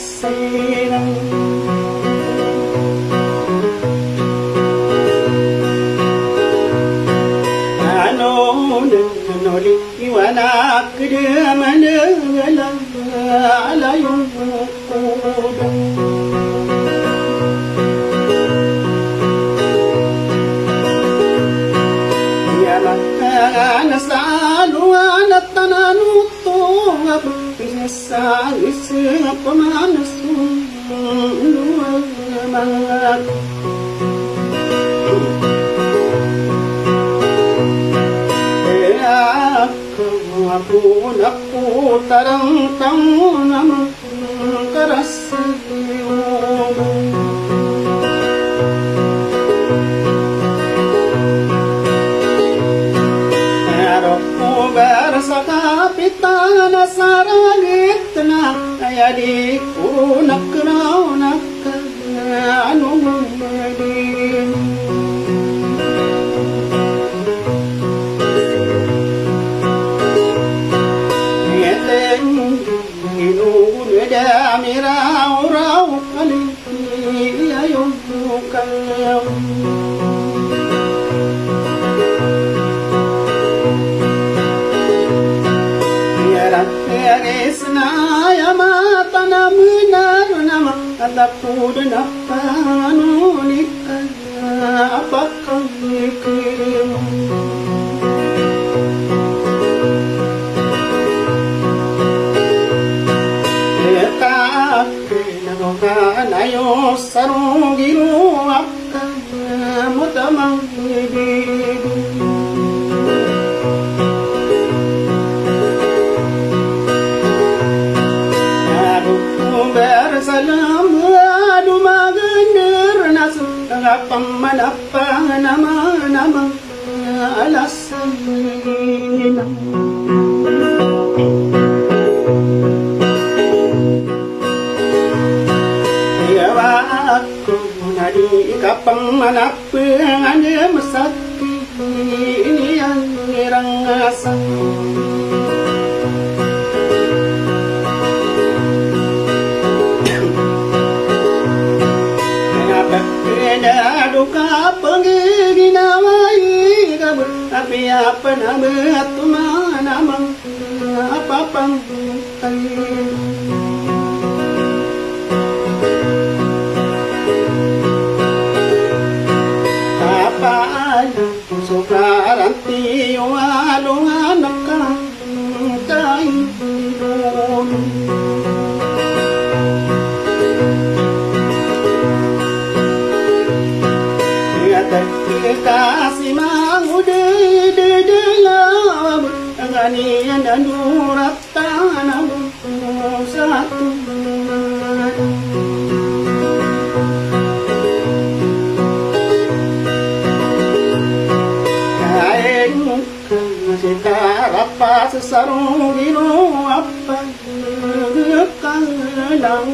asina noli wana kidamana ala yumukuda ya makana salu ana tananutu bisa pemanasu luaman aku tarang tanam keras aku bersaka pitana sarangitna ayadi kunak raunak anu medin mira urau kali ayo kau ya resna ya mata namina nama adaku denapa nunikah apa kau mikir ayo sarugiru akka mutamang bidu adu bersalam adu magener nas ngapam manapa nama alasan aku nadi kapang manapa ane mesaki ini yang ngerangasa kenapa kena duka penggginawai kabur tapi apa nama tu mana apa pangkai sokaranti walung anak kain ya kasih mangude dedelam ngani dan duratan satu apa sesarung gino apa kalang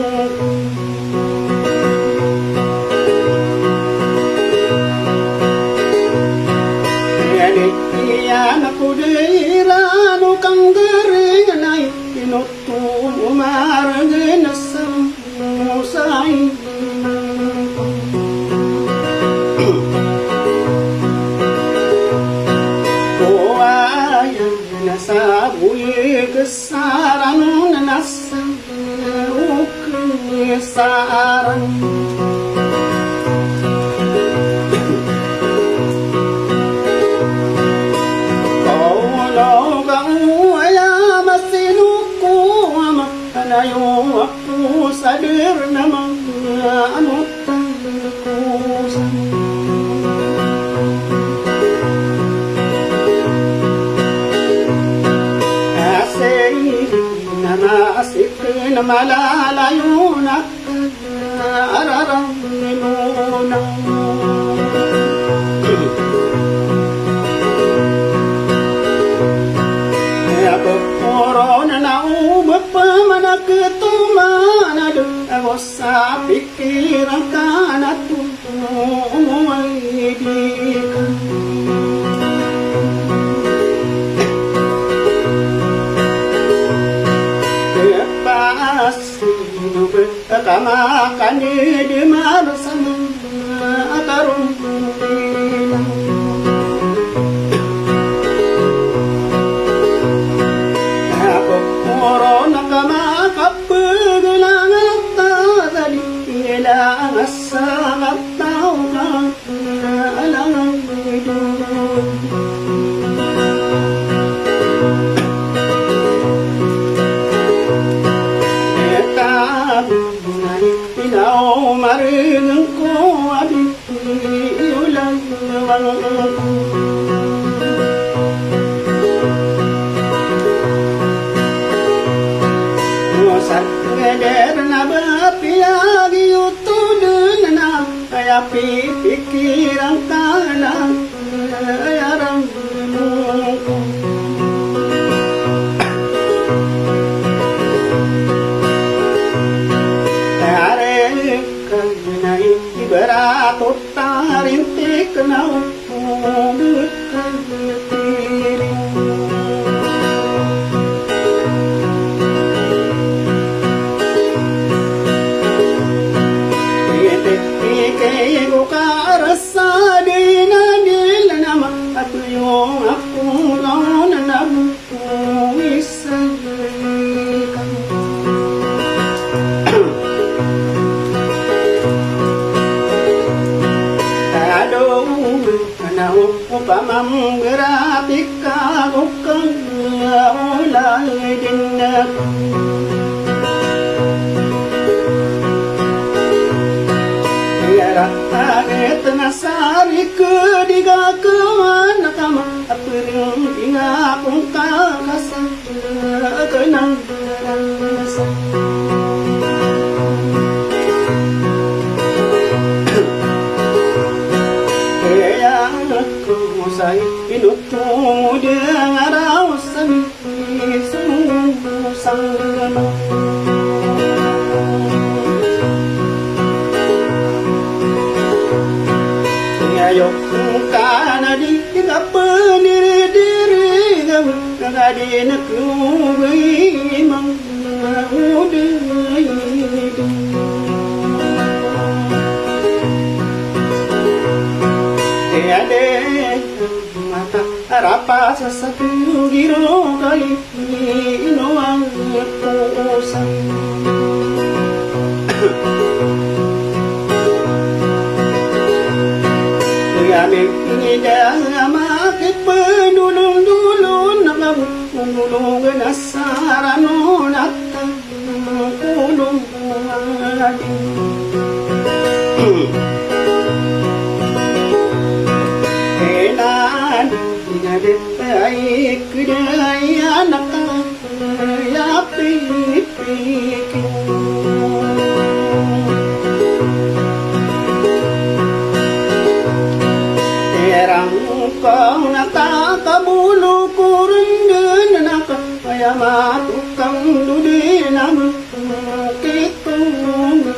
yani aku diranu kang garing nai inutu umarang nasam musai sabuye kesaran nasam kesaran kalau kamu ya masih nuku makanayo aku sadar nama anu terkusan asik namalayunak ararang minunang ako koron na umapamanak tumanad ako sa pikiran ka na tumuwaibigan kamakan di marsama akarung aku corona kamakap gelangan tadi ilang asangat tahu alang Pinau marinang ko adi ulang wangku Mosak ngeder na bapiyagi utudun na kaya pipikirang tanang ayarang mungku beratot tarintik nau bukan diri Ike go karasa dina dil nama aku yung aku non nabu isa upamam geratika gukang ulay dinak Yara agit nasari kediga kemana kama apiring inga kung kakasa kenang rasa Say inutumu dengan araw sami sungguh sama Ngayo kana di kapendiri diri ngadi nakubay mang uday Ade mata rapa sasatu giro kali inoang kusan Yamin ida amakit penulun-dulun Nulung nasarano natta kulung adi Ay kudai anak ya pipik Terang kau nata kabulu kurun nak ya matukang dudi nam kitung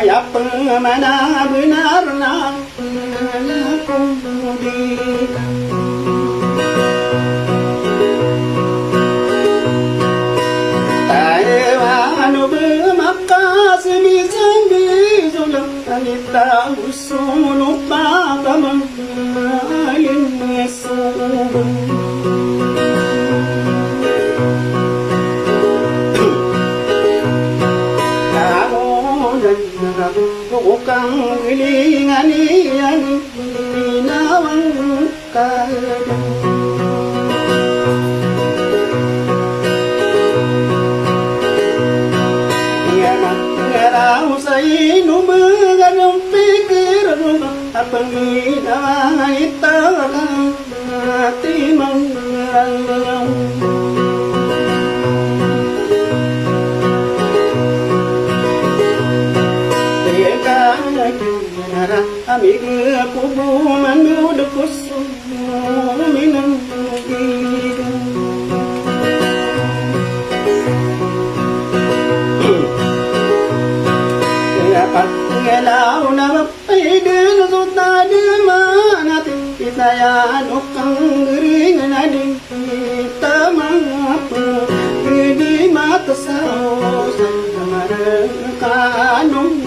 Ayah pemana benar nak kumpudikan Taiwan bermakas bisa-bisa Anita usul lupa kamang alin mesubun Bukang gilingan iyan inawang kadang Iyanak ngaraw sa inubagan ang pikir Apang ginawa itarang timang ranggang Amig kubu manu de kusu Nayano kang ringan aning tamang po Hindi matasaw sa kamarang kanong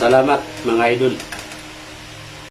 Salamat mga idol.